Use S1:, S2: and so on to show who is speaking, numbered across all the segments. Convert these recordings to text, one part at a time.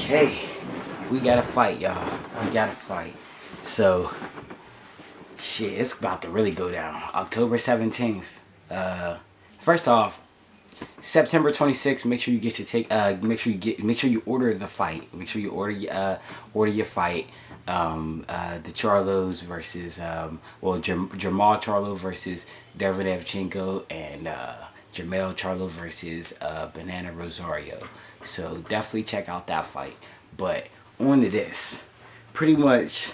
S1: Okay, we gotta fight, y'all. We gotta fight. So, shit, it's about to really go down. October 17th. First off, September 26th. Make sure you get your make sure you order the fight. Make sure you order your fight. The Charlos versus Jamal Charlo versus Devin Evchenko and Jermell Charlo versus Banana Rosario. So definitely check out that fight. But on to this, pretty much,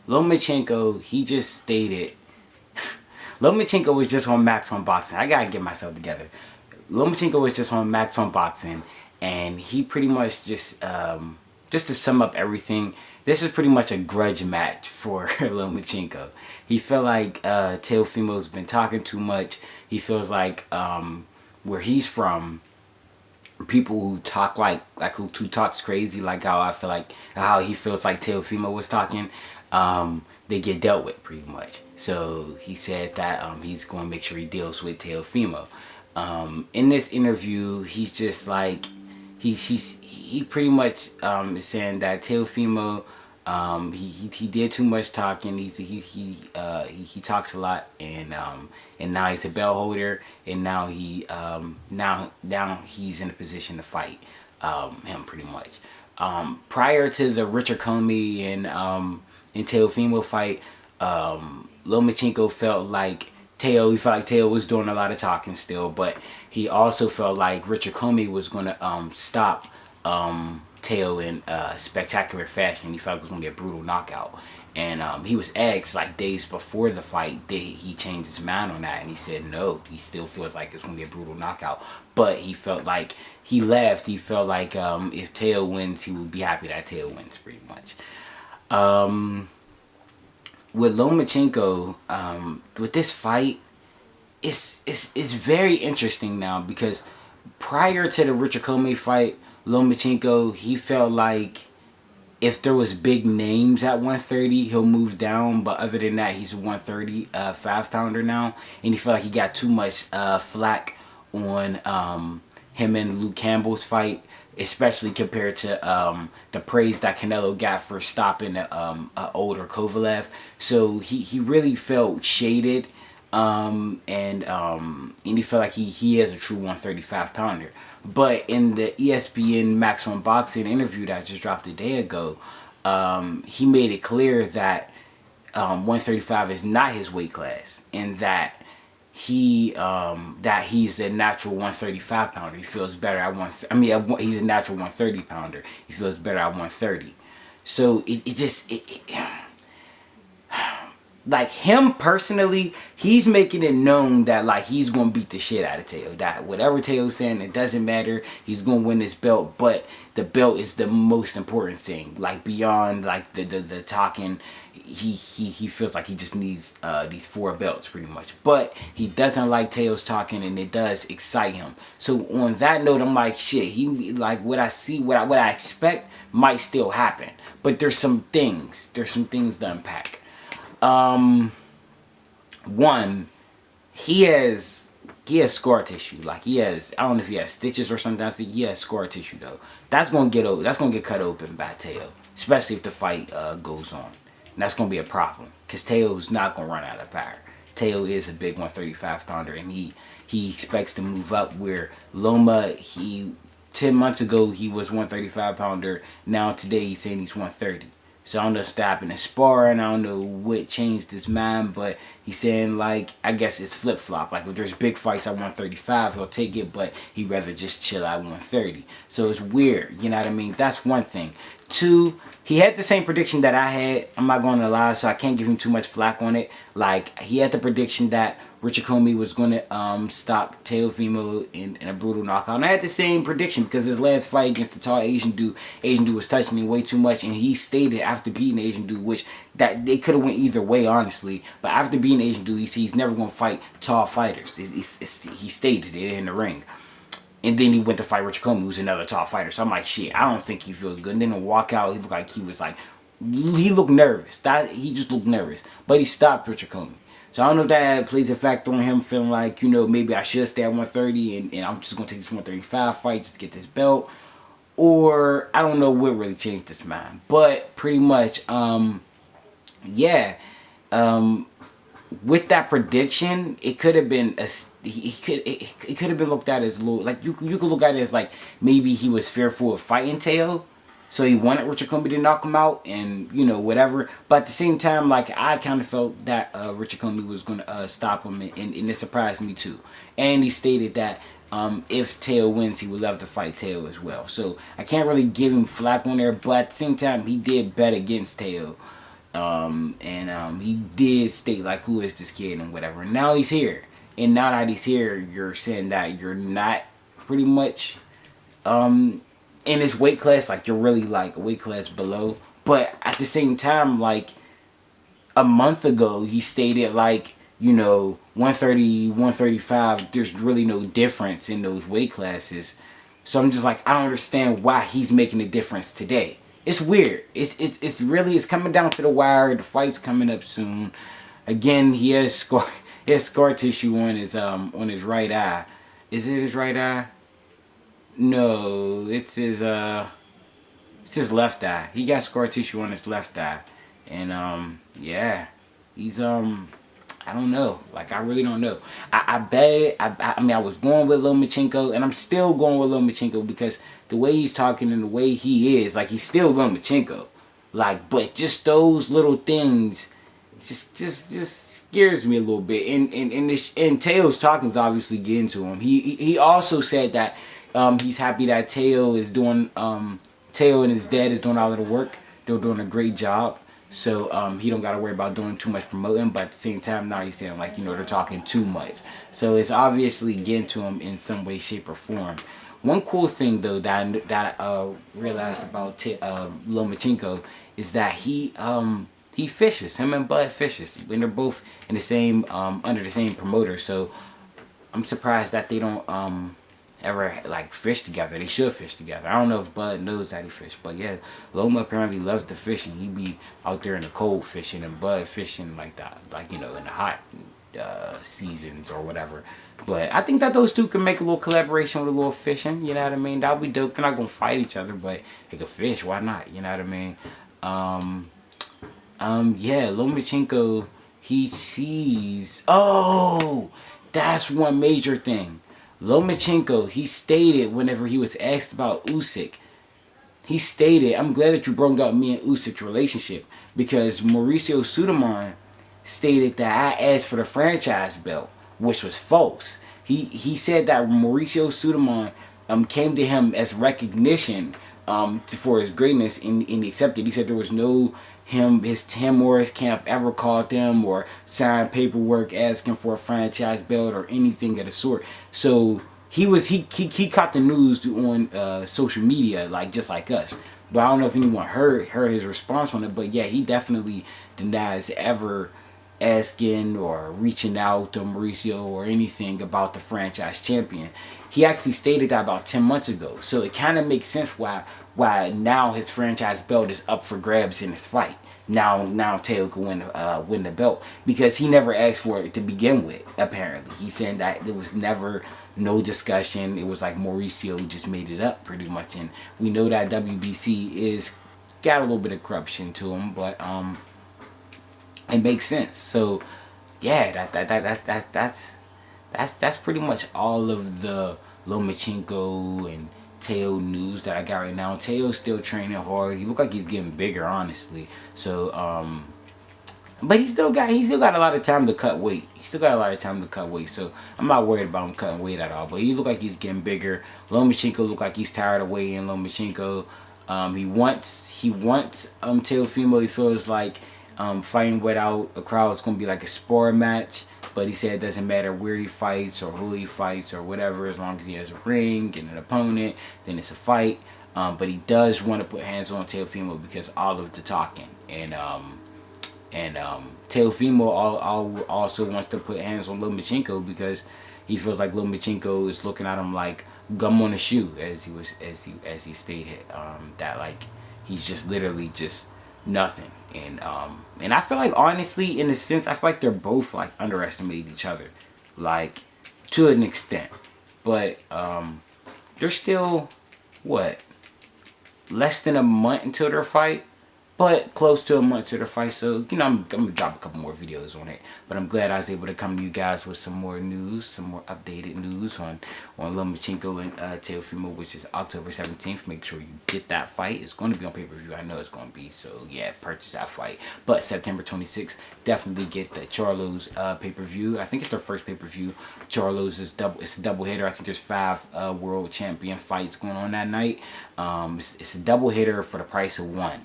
S1: Lomachenko, he just stated. Lomachenko was just on Max on Boxing. I gotta get myself together. Lomachenko was just on Max on Boxing, and he pretty much just to sum up everything, this is pretty much a grudge match for Lomachenko. He felt like Teofimo's been talking too much. He feels like where he's from, people who talk who talks crazy, like how I feel like how he feels like Teofimo was talking, they get dealt with pretty much. So he said that he's going to make sure he deals with Teofimo. In this interview, he's just like he pretty much is saying that Teofimo he did too much talking. He talks a lot, and now he's a belt holder, and now he's in a position to fight him pretty much. Prior to the Richard Comey and Teofimo fight, Lomachenko felt like Teo was doing a lot of talking still, but he also felt like Richard Comey was going to stop Teo in spectacular fashion. He felt like it was going to get a brutal knockout. And he was asked like days before the fight, he changed his mind on that, and he said no, he still feels like it's going to be a brutal knockout. But he felt like, he laughed, he felt like if Teo wins, he would be happy that Teo wins pretty much. With Lomachenko, with this fight, it's very interesting now, because prior to the Richard Comey fight, Lomachenko, he felt like if there was big names at 130, he'll move down. But other than that, he's a 130 5-pounder now, and he felt like he got too much flack on him and Luke Campbell's fight, especially compared to the praise that Canelo got for stopping older Kovalev. So he really felt shaded, and he felt like he is a true 135 pounder. But in the ESPN Max on Boxing interview that just dropped a day ago, he made it clear that 135 is not his weight class, and that he's a natural 135 pounder. He feels better at he's a natural 130 pounder. He feels better at 130. So like him personally, he's making it known that like he's gonna beat the shit out of Teo. That whatever Teo's saying, it doesn't matter. He's gonna win this belt, but the belt is the most important thing. Like beyond like the talking, he feels like he just needs these 4 belts pretty much. But he doesn't like Teo's talking, and it does excite him. So on that note, I'm like, shit. He like what I expect might still happen, but there's some things to unpack. One, he has scar tissue. Like he has, I don't know if he has stitches or something. I think he has scar tissue though. That's gonna get cut open by Teo, especially if the fight goes on. And that's gonna be a problem, because Teo's not gonna run out of power. Teo is a big 135 pounder, and he expects to move up, where Loma, 10 months ago he was 135 pounder. Now today he's saying he's 130. So I don't know if that happened in sparring. I don't know what changed his mind, but he's saying like, I guess it's flip-flop. Like if there's big fights at 135, he'll take it, but he'd rather just chill at 130. So it's weird, you know what I mean? That's one thing. 2, he had the same prediction that I had. I'm not going to lie, so I can't give him too much flack on it. Like he had the prediction that Richard Comey was going to stop Teofimo in a brutal knockout. And I had the same prediction, because his last fight against the tall Asian dude was touching him way too much, and he stated after beating the Asian dude, which that they could have went either way honestly, but after beating the Asian dude, he's never going to fight tall fighters. He stated it in the ring. And then he went to fight Richard Comey, who's another tall fighter. So I'm like, shit, I don't think he feels good. And then to walk out, he looked like he looked nervous. He just looked nervous. But he stopped Richard Comey. So I don't know if that plays a factor on him feeling like, maybe I should stay at 130 and I'm just going to take this 135 fight just to get this belt. or I don't know what really changed his mind. But pretty much, yeah. With that prediction, it could have been it could have been looked at as a little, like you could look at it as like maybe he was fearful of fighting Teo, so he wanted Richard Commey to knock him out, and you know, whatever. But at the same time, like, I kind of felt that Richard Commey was going to stop him, and it surprised me too. And he stated that if Teo wins, he would love to fight Teo as well. So I can't really give him flack on there, but at the same time, he did bet against Teo. He did state, like, who is this kid and whatever. And now he's here. And now that he's here, you're saying that you're not pretty much in this weight class. Like, you're really, like, a weight class below. But at the same time, like, a month ago, he stated, like, you know, 130, 135, there's really no difference in those weight classes. So I'm just like, I don't understand why he's making a difference today. It's weird. It's really, it's coming down to the wire. The fight's coming up soon. Again, he has scar tissue on his right eye. Is it his right eye? No, it's his left eye. He got scar tissue on his left eye. And yeah. He's I don't know. Like, I really don't know. I bet. I mean, I was going with Lomachenko, and I'm still going with Lomachenko because the way he's talking and the way he is, like, he's still Lomachenko. Like, but just those little things, just scares me a little bit. And Teo's talking is obviously getting to him. He also said that he's happy that Teo is doing Teo and his dad is doing all of the work. They're doing a great job. So he don't got to worry about doing too much promoting, but at the same time now he's saying, like, you know, they're talking too much. So it's obviously getting to him in some way, shape, or form. One cool thing though that I realized about Lomachenko is that he fishes. Him and Bud fishes, and they're both in the same under the same promoter. So I'm surprised that they don't ever, like, fish together. They should fish together. I don't know if Bud knows that he fish, but yeah, Loma apparently loves to fish, and he be out there in the cold fishing, and Bud fishing like that, like, you know, in the hot seasons or whatever. But I think that those two can make a little collaboration with a little fishing. You know what I mean? That'll be dope. They're not gonna fight each other, but they could fish. Why not? You know what I mean? Yeah, Lomachenko, he sees. Oh, that's one major thing. Lomachenko, he stated whenever he was asked about Usyk, he stated, I'm glad that you brought up me and Usyk's relationship, because Mauricio Sudamon stated that I asked for the franchise belt, which was false. He said that Mauricio Sudamon came to him as recognition for his greatness, and he accepted. He said there was no him or his camp ever called them or signed paperwork asking for a franchise belt or anything of the sort. So he caught the news on social media, like, just like us. But I don't know if anyone heard his response on it. But yeah, he definitely denies ever asking or reaching out to Mauricio or anything about the franchise champion. He actually stated that about 10 months ago. So it kind of makes sense why now his franchise belt is up for grabs in this fight. Now Teo can win the belt, because he never asked for it to begin with. Apparently, he's saying that there was never no discussion. It was like Mauricio just made it up pretty much, and we know that WBC is got a little bit of corruption to him, but it makes sense. So yeah, that's pretty much all of the Lomachenko and Teo news that I got right now. Teo's still training hard. He look like he's getting bigger, honestly. So but he still got a lot of time to cut weight. So I'm not worried about him cutting weight at all. But he look like he's getting bigger. Lomachenko look like he's tired of waiting. Lomachenko, he wants Teofimo. He feels like fighting without a crowd is gonna be like a spar match. But he said it doesn't matter where he fights or who he fights or whatever, as long as he has a ring and an opponent, then it's a fight. But he does want to put hands on Teofimo because all of the talking. And Teofimo also wants to put hands on Lomachenko because he feels like Lomachenko is looking at him like gum on a shoe, as he stated, that, like, he's just literally just nothing. And I feel like, honestly, in a sense, I feel like they're both, like, underestimating each other, like, to an extent. But they're still, what, less than a month until their fight, but close to a month to the fight. So, you know, I'm gonna drop a couple more videos on it. But I'm glad I was able to come to you guys with some more news, some more updated news on Lomachenko and Teofimo, which is October 17th. Make sure you get that fight. It's going to be on pay-per-view. I know it's going to be. So, yeah, purchase that fight. But September 26th, definitely get the Charlo's pay-per-view. I think it's their first pay-per-view. Charlo's is it's a double hitter. I think there's 5 world champion fights going on that night. It's a double hitter for the price of one.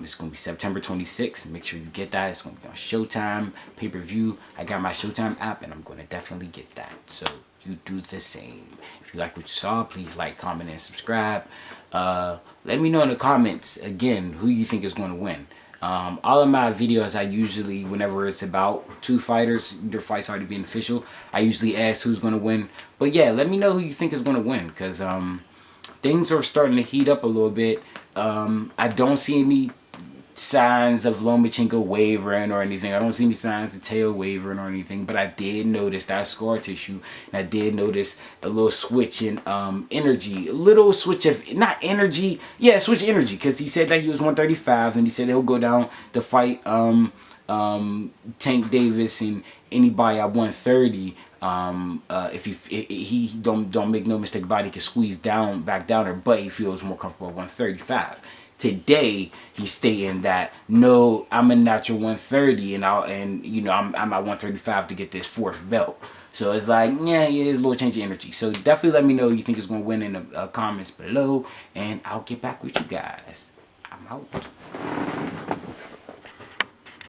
S1: It's going to be September 26th. Make sure you get that. It's going to be on Showtime, pay-per-view. I got my Showtime app, and I'm going to definitely get that. So you do the same. If you like what you saw, please like, comment, and subscribe. Let me know in the comments, again, who you think is going to win. All of my videos, I usually, whenever it's about 2 fighters, their fight's already being official, I usually ask who's going to win. But yeah, let me know who you think is going to win, because things are starting to heat up a little bit. I don't see any signs of Lomachenko wavering or anything. I don't see any signs of Teo wavering or anything. But I did notice that scar tissue. And I did notice a little switch in energy. A little switch of, not energy. Yeah, switch energy. Because he said that he was 135. And he said he'll go down to fight Tank Davis and anybody at 130. If he don't make no mistake about it, he can squeeze back down there, but he feels more comfortable at 135. Today he's stating that no, I'm a natural 130, and you know I'm at 135 to get this 4th belt. So it's like, yeah, it's a little change of energy. So definitely let me know who you think is going to win in the comments below, and I'll get back with you guys. I'm out.